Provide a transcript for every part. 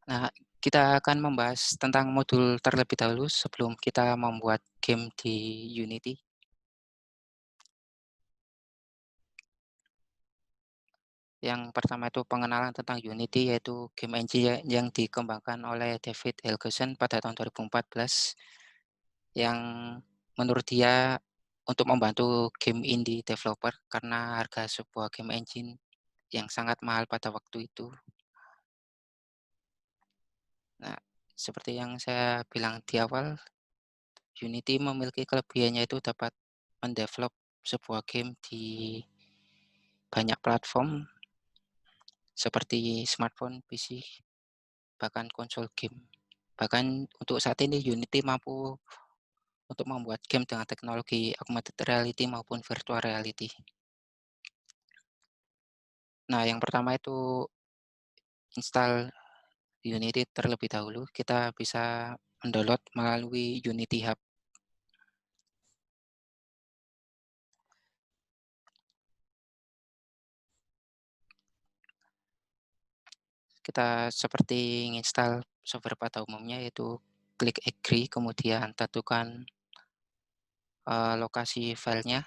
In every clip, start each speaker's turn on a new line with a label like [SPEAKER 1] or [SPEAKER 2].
[SPEAKER 1] Nah, kita akan membahas tentang modul terlebih dahulu sebelum kita membuat game di Unity. Yang pertama itu pengenalan tentang Unity, yaitu game engine yang dikembangkan oleh David Helgeson pada tahun 2014, yang menurut dia untuk membantu game indie developer karena harga sebuah game engine yang sangat mahal pada waktu itu. Nah, seperti yang saya bilang di awal, Unity memiliki kelebihannya itu dapat mendevelop sebuah game di banyak platform seperti smartphone, PC, bahkan konsol game. Bahkan untuk saat ini Unity mampu untuk membuat game dengan teknologi augmented reality maupun virtual reality. Nah, yang pertama itu install Unity terlebih dahulu. Kita bisa mendownload melalui Unity Hub. Kita seperti menginstal software pada umumnya, yaitu klik agree, kemudian tentukan lokasi filenya,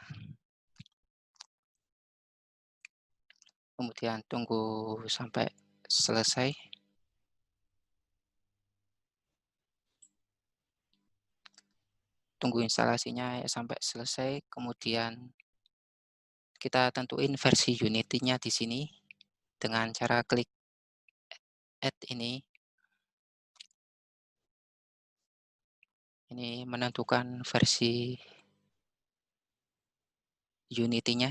[SPEAKER 1] kemudian tunggu sampai selesai. Tunggu instalasinya sampai selesai, kemudian kita tentuin versi Unity-nya di sini dengan cara klik add ini. Ini menentukan versi Unity-nya.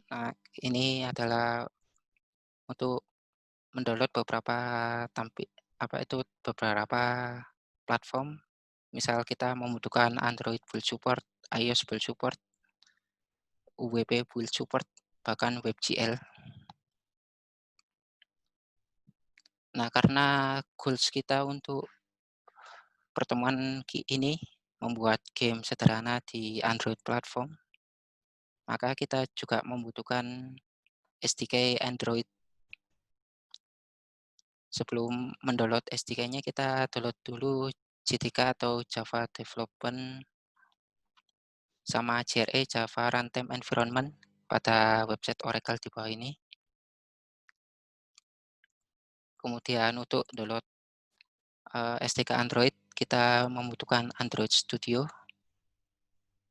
[SPEAKER 1] Nah, ini adalah untuk mendownload beberapa platform. Misal kita membutuhkan Android full support, iOS full support, UWP full support, bahkan WebGL. Nah, karena goals kita untuk pertemuan ini membuat game sederhana di Android platform, maka kita juga membutuhkan SDK Android. Sebelum mendownload SDK-nya, kita download dulu JDK atau Java Development sama JRE, Java Runtime Environment, pada website Oracle di bawah ini. Kemudian untuk download SDK Android, kita membutuhkan Android Studio.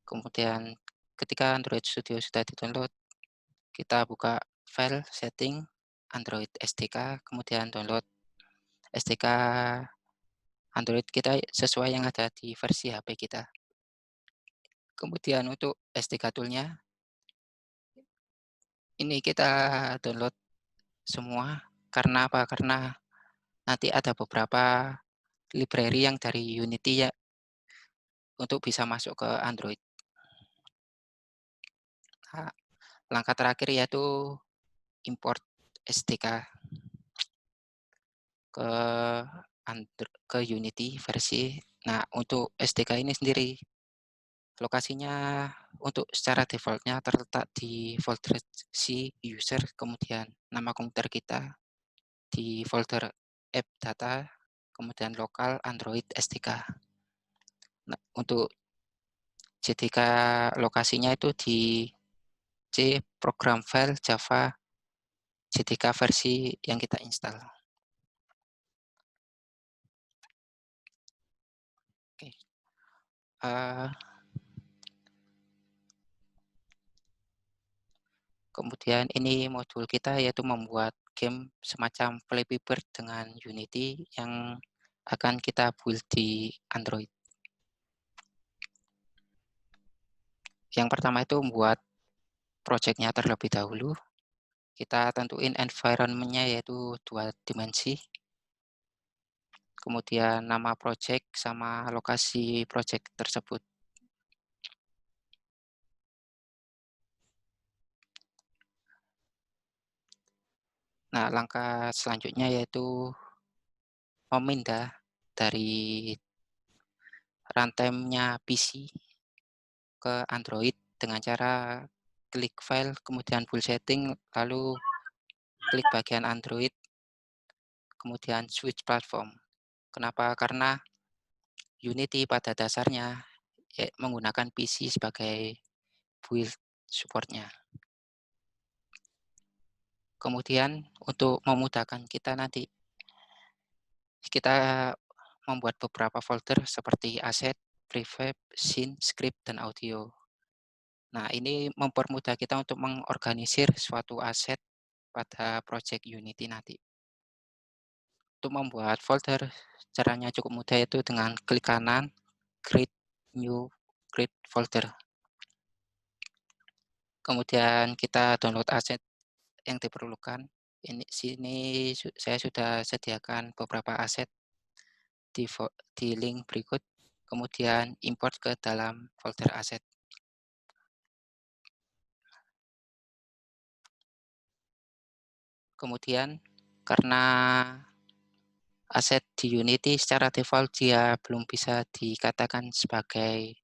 [SPEAKER 1] Kemudian ketika Android Studio sudah di-download, kita buka file setting Android SDK, kemudian download SDK Android kita sesuai yang ada di versi HP kita. Kemudian untuk SDK tool-nya, ini kita download semua. Karena apa? Karena nanti ada beberapa library yang dari Unity ya untuk bisa masuk ke Android. Nah, langkah terakhir yaitu import SDK ke Unity versi. Nah, untuk SDK ini sendiri lokasinya untuk secara defaultnya terletak di folder C user, kemudian nama komputer kita di folder app data, kemudian lokal Android SDK. Nah, untuk JDK lokasinya itu di C program file Java JDK versi yang kita install. Oke. Kemudian ini modul kita, yaitu membuat game semacam Flappy Bird dengan Unity yang akan kita build di Android. Yang pertama itu membuat project-nya terlebih dahulu. Kita tentuin environment-nya yaitu 2 dimensi. Kemudian nama project sama lokasi project tersebut. Nah, langkah selanjutnya yaitu memindah dari runtime-nya PC ke Android dengan cara klik file, kemudian full setting, lalu klik bagian Android, kemudian switch platform. Kenapa? Karena Unity pada dasarnya menggunakan PC sebagai build support-nya. Kemudian untuk memudahkan kita nanti, kita membuat beberapa folder seperti aset, prefab, scene, script, dan audio. Nah, ini mempermudah kita untuk mengorganisir suatu aset pada project Unity nanti. Untuk membuat folder, caranya cukup mudah, yaitu dengan klik kanan, create new, create folder. Kemudian kita download aset yang diperlukan. Sini saya sudah sediakan beberapa aset di link berikut. Kemudian import ke dalam folder aset. Kemudian karena aset di Unity secara default dia belum bisa dikatakan sebagai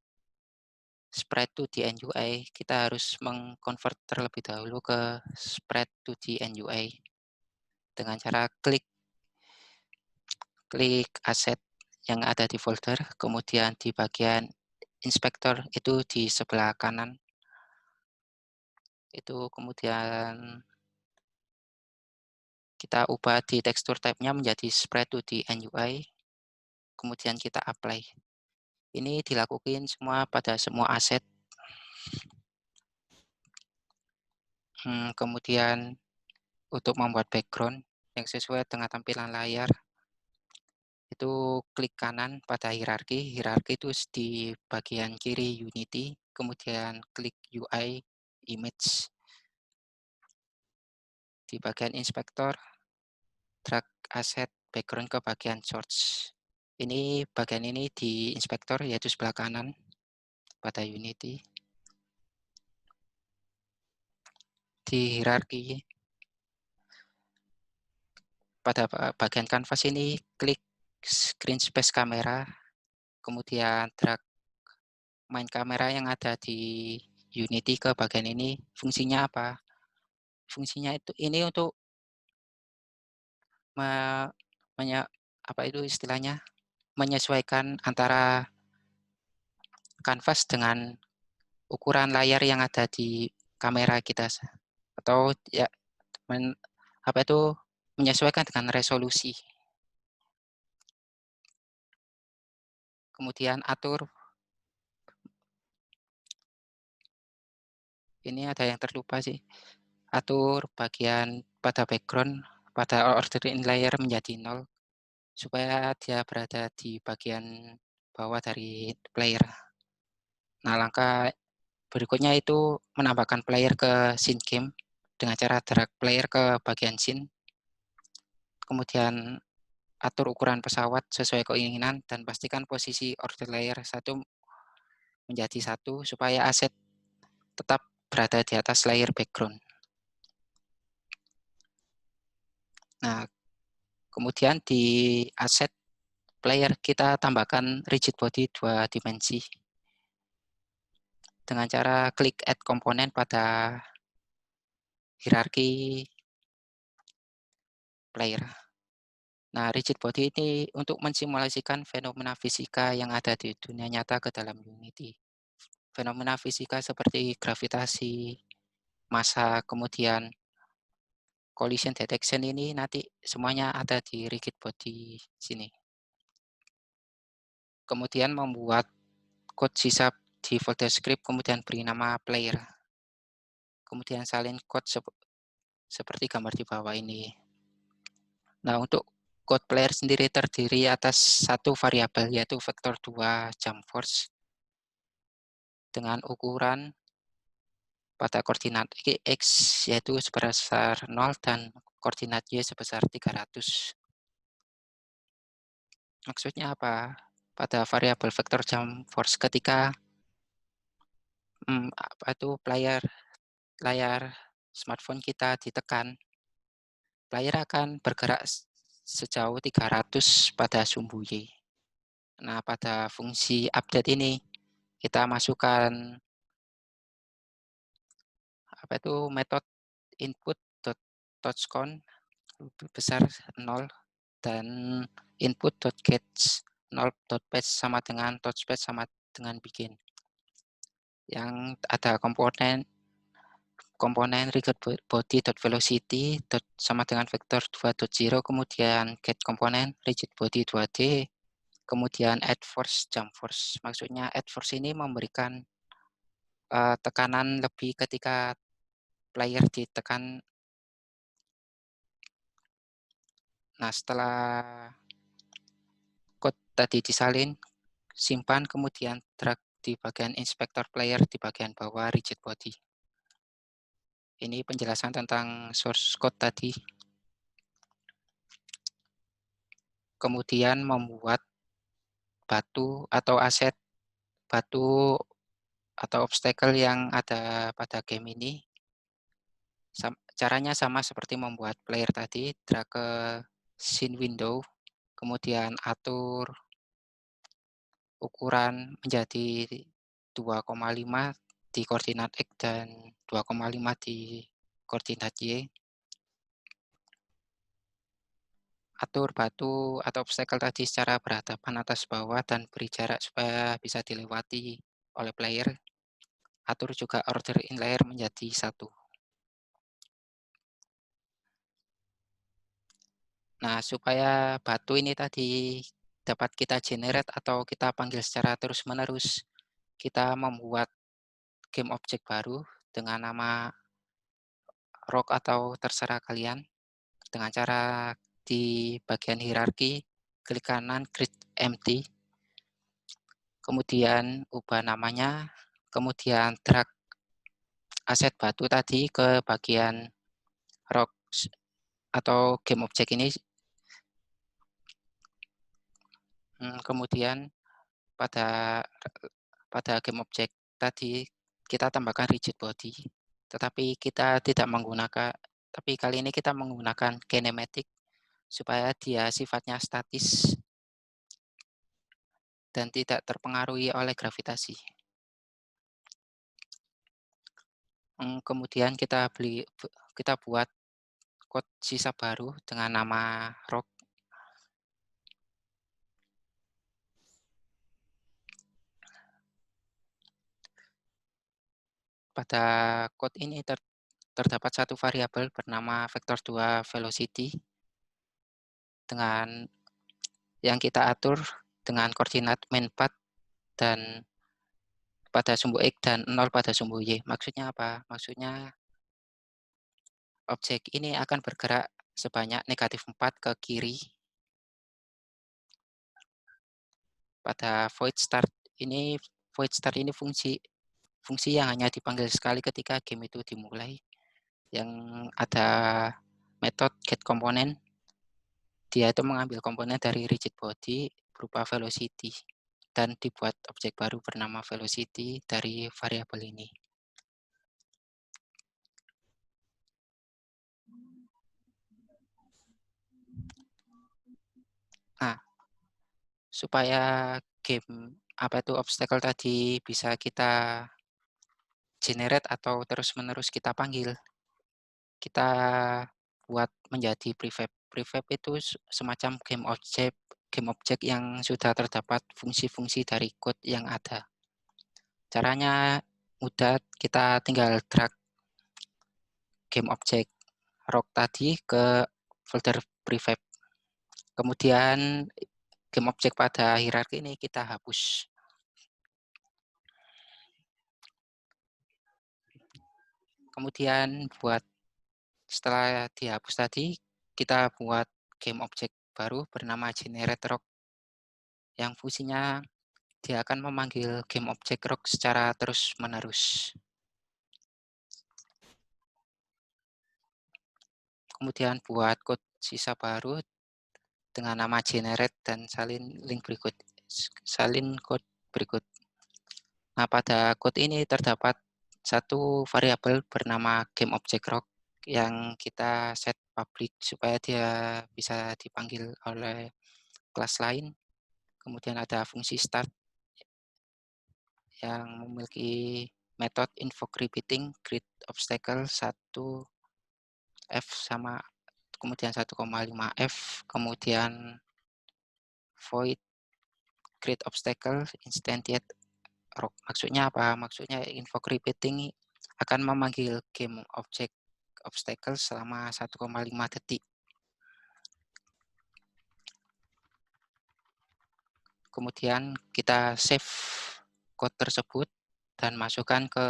[SPEAKER 1] sprite to the NUI, kita harus mengconvert terlebih dahulu ke sprite to the NUI dengan cara klik aset yang ada di folder, kemudian di bagian inspektor itu di sebelah kanan, itu kemudian kita ubah di tekstur type-nya menjadi sprite to the NUI, kemudian kita apply. Ini dilakukan semua pada semua aset. Kemudian untuk membuat background yang sesuai dengan tampilan layar, itu klik kanan pada hierarki. Hierarki itu di bagian kiri Unity, kemudian klik UI, image. Di bagian inspektor, drag aset background ke bagian source. Ini bagian ini di inspektor, yaitu sebelah kanan pada Unity. Di hierarki, pada bagian canvas ini, klik screen space kamera, kemudian drag main kamera yang ada di Unity ke bagian ini. Fungsinya apa? Fungsinya ini untuk apa itu istilahnya, menyesuaikan antara kanvas dengan ukuran layar yang ada di kamera kita, atau ya menyesuaikan dengan resolusi. Kemudian atur, ini ada yang terlupa sih, atur bagian pada background pada order in layer menjadi 0 supaya dia berada di bagian bawah dari player. Nah, langkah berikutnya itu menambahkan player ke scene game dengan cara drag player ke bagian scene. Kemudian atur ukuran pesawat sesuai keinginan dan pastikan posisi order layer 1 menjadi 1 supaya aset tetap berada di atas layer background. Nah, kemudian di aset player kita tambahkan rigid body 2 dimensi dengan cara klik add komponen pada hierarki player. Nah, rigid body ini untuk mensimulasikan fenomena fisika yang ada di dunia nyata ke dalam Unity. Fenomena fisika seperti gravitasi, massa, kemudian collision detection ini nanti semuanya ada di rigid body sini. Kemudian membuat code C# di folder script, kemudian beri nama player. Kemudian salin code seperti gambar di bawah ini. Nah, untuk code player sendiri terdiri atas satu variabel, yaitu vektor 2 jump force dengan ukuran pada koordinat X yaitu sebesar 0 dan koordinat Y sebesar 300. Maksudnya apa? Pada variabel vektor jump force ketika layar smartphone kita ditekan, player akan bergerak sejauh 300 pada sumbu Y. Nah, pada fungsi update ini kita masukkan metode input dot touchcount lebih besar 0 dan input dot gets 0 dot patch sama dengan touchpad sama dengan begin. Yang ada komponen komponen rigid body dot velocity dot sama dengan vektor 2.0, kemudian get komponen rigid body 2D, kemudian add force jump force. Maksudnya add force ini memberikan tekanan lebih ketika player ditekan. Nah, setelah code tadi disalin, simpan, kemudian drag di bagian inspektor player di bagian bawah rigid body. Ini penjelasan tentang source code tadi. Kemudian membuat batu atau aset batu atau obstacle yang ada pada game ini. Caranya sama seperti membuat player tadi, drag ke scene window, kemudian atur ukuran menjadi 2,5 di koordinat X dan 2,5 di koordinat Y. Atur batu atau obstacle tadi secara berhadapan atas bawah dan beri jarak supaya bisa dilewati oleh player. Atur juga order in layer menjadi 1. Nah, supaya batu ini tadi dapat kita generate atau kita panggil secara terus-menerus, kita membuat game objek baru dengan nama rock atau terserah kalian. Dengan cara di bagian hierarki, klik kanan, create empty, kemudian ubah namanya, kemudian drag aset batu tadi ke bagian rock atau game objek ini. Kemudian pada game objek tadi kita tambahkan rigid body, tetapi kita tidak menggunakan, tapi kali ini kita menggunakan kinematic supaya dia sifatnya statis dan tidak terpengaruhi oleh gravitasi. Kemudian kita buat code sisa baru dengan nama rock. Pada code ini terdapat satu variabel bernama vektor 2 velocity dengan yang kita atur dengan koordinat main path dan pada sumbu X dan 0 pada sumbu Y. Maksudnya apa? Maksudnya objek ini akan bergerak sebanyak negatif 4 ke kiri. Pada void start ini fungsi yang hanya dipanggil sekali ketika game itu dimulai. Yang ada metode get component, dia itu mengambil komponen dari rigid body berupa velocity dan dibuat objek baru bernama velocity dari variabel ini. Nah, supaya game obstacle tadi bisa kita generate atau terus-menerus kita panggil, kita buat menjadi prefab. Prefab itu semacam game objek yang sudah terdapat fungsi-fungsi dari code yang ada. Caranya mudah, kita tinggal drag game objek rock tadi ke folder prefab. Kemudian game objek pada hierarki ini kita hapus. Kemudian setelah dihapus tadi, kita buat game objek baru bernama generate rock yang fungsinya dia akan memanggil game objek rock secara terus-menerus. Kemudian buat code sisa baru dengan nama generate dan salin code berikut. Nah, pada code ini terdapat satu variabel bernama game object rock yang kita set public supaya dia bisa dipanggil oleh kelas lain. Kemudian ada fungsi start yang memiliki method invoke repeating create obstacle 1 F sama kemudian 1,5 F, kemudian void create obstacle instantiate rock. Maksudnya apa? Maksudnya invoke repeating akan memanggil game object obstacle selama 1,5 detik. Kemudian kita save code tersebut dan masukkan ke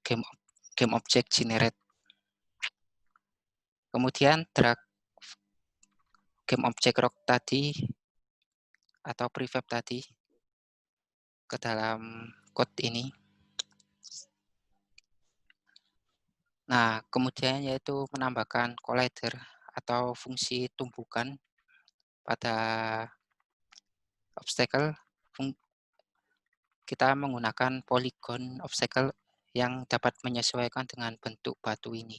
[SPEAKER 1] game object generate. Kemudian drag game object rock tadi atau prefab tadi ke dalam code ini. Nah, kemudian yaitu menambahkan collider atau fungsi tumbukan pada obstacle. Kita menggunakan polygon obstacle yang dapat menyesuaikan dengan bentuk batu ini.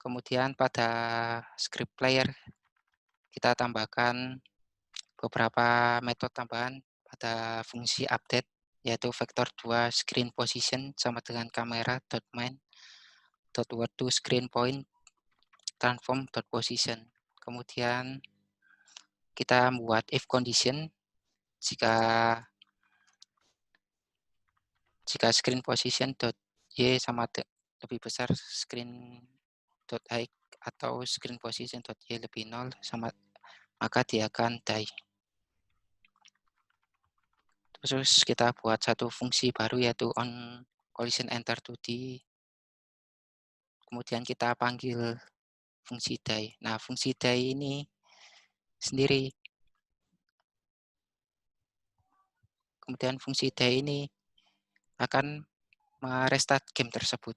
[SPEAKER 1] Kemudian pada script player kita tambahkan beberapa metode tambahan pada fungsi update, yaitu vektor 2 screen position sama dengan kamera .main .word to screen point transform .position. Kemudian kita membuat if condition jika screen position .y sama lebih besar screen .i atau screen position .y lebih 0 sama, maka dia akan die. Terus kita buat satu fungsi baru yaitu on collision enter 2D. Kemudian kita panggil fungsi die. Nah, fungsi die ini sendiri. Kemudian fungsi die ini akan merestart game tersebut.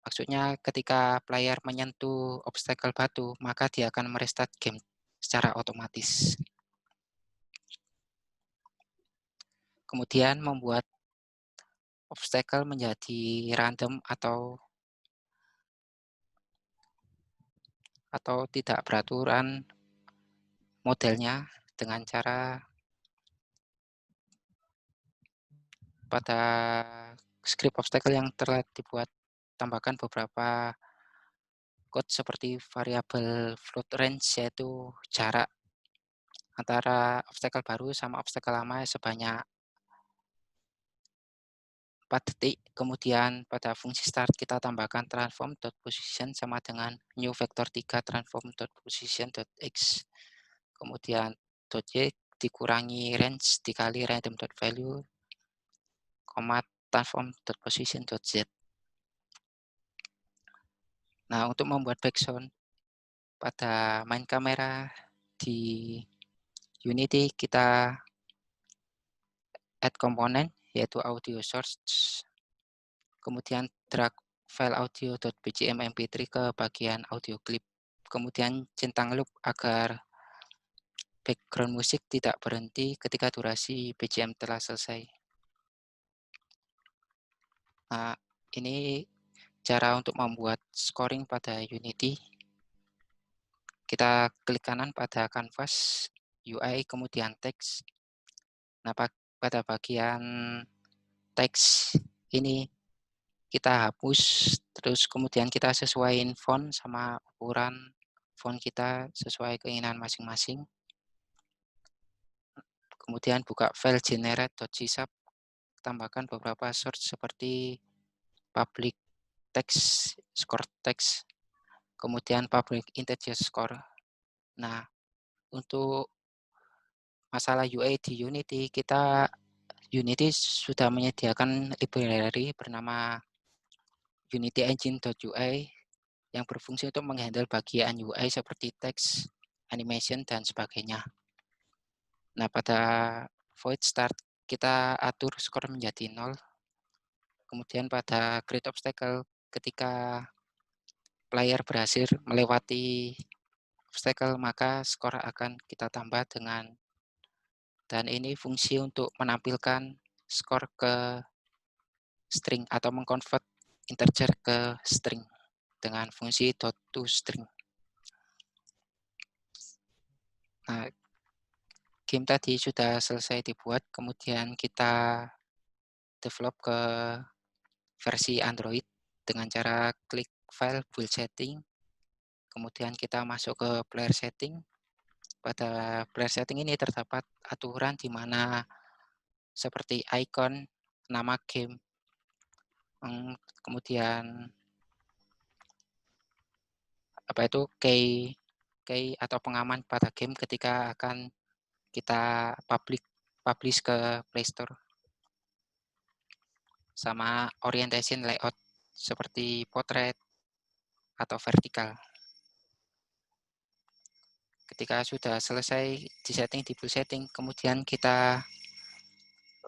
[SPEAKER 1] Maksudnya ketika player menyentuh obstacle batu, maka dia akan merestart game secara otomatis. Kemudian membuat obstacle menjadi random atau tidak beraturan modelnya dengan cara pada script obstacle yang telah dibuat tambahkan beberapa code seperti variabel float range, yaitu jarak antara obstacle baru sama obstacle lama sebanyak 4 detik. Kemudian pada fungsi start kita tambahkan transform.position sama dengan new vector 3 transform.position.x. Kemudian .y dikurangi range dikali random.value, transform.position.z. Nah, untuk membuat background pada main kamera di Unity kita add komponen yaitu audio source, kemudian drag file audio.bgm mp3 ke bagian audio clip, kemudian centang loop agar background musik tidak berhenti ketika durasi BGM telah selesai. Nah, ini cara untuk membuat scoring pada Unity. Kita klik kanan pada canvas, UI, kemudian teks. Nah, pada bagian teks ini kita hapus, terus kemudian kita sesuaiin font sama ukuran font kita sesuai keinginan masing-masing. Kemudian buka file generate.csub, tambahkan beberapa source seperti public text, score text, kemudian public integer score. Nah, untuk masalah UI di Unity, Unity sudah menyediakan library bernama Unity Engine.ui yang berfungsi untuk menghandle bagian UI seperti teks, animation, dan sebagainya. Nah, pada void start kita atur skor menjadi 0. Kemudian pada create obstacle ketika player berhasil melewati obstacle, maka skor akan kita tambah dengan, dan ini fungsi untuk menampilkan skor ke string atau mengconvert integer ke string dengan fungsi .toString. Nah, game tadi sudah selesai dibuat, kemudian kita develop ke versi Android dengan cara klik file build setting, kemudian kita masuk ke player setting. Pada player setting ini terdapat aturan di mana seperti icon, nama game, kemudian apa itu key atau pengaman pada game ketika akan kita publish ke Play Store, sama orientation layout seperti portrait atau vertikal. Ketika sudah selesai di setting di build setting, kemudian kita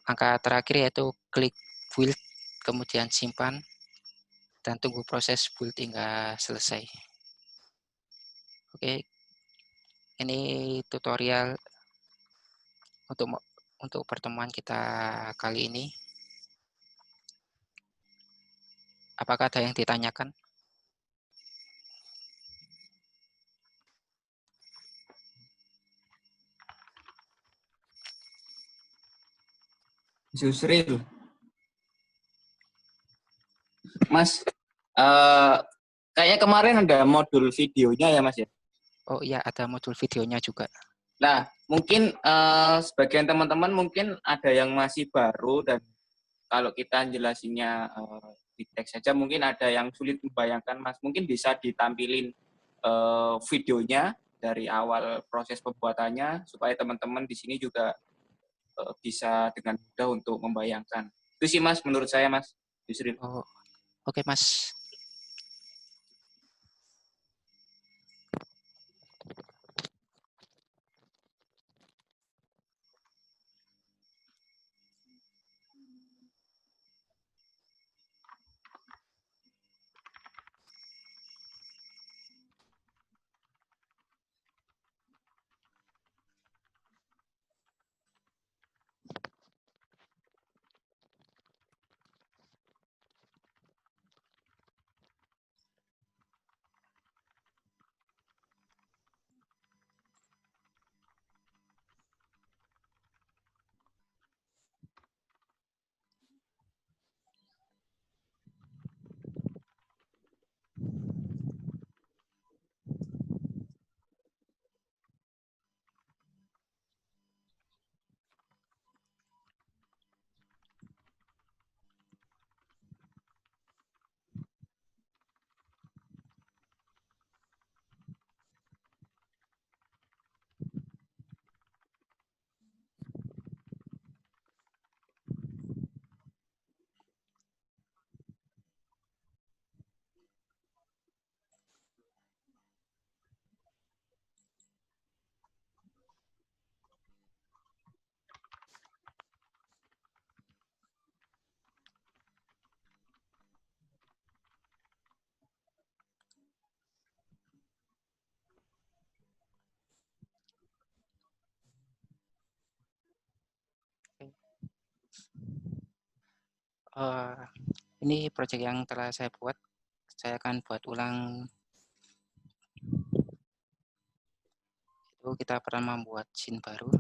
[SPEAKER 1] angka terakhir yaitu klik build, kemudian simpan dan tunggu proses build hingga selesai. Oke, ini tutorial untuk pertemuan kita kali ini. Apakah ada yang ditanyakan?
[SPEAKER 2] Yusril, Mas, kayaknya kemarin ada modul videonya ya Mas ya?
[SPEAKER 1] Oh iya, ada modul videonya juga.
[SPEAKER 2] Nah, mungkin sebagian teman-teman mungkin ada yang masih baru dan kalau kita jelasinnya di teks saja mungkin ada yang sulit membayangkan Mas. Mungkin bisa ditampilin videonya dari awal proses pembuatannya supaya teman-teman di sini juga bisa dengan mudah untuk membayangkan. Itu sih Mas menurut saya Mas Yusril.
[SPEAKER 1] Oh, oke Mas. Ini proyek yang telah saya buat. Saya akan buat ulang. Itu kita pernah membuat scene baru.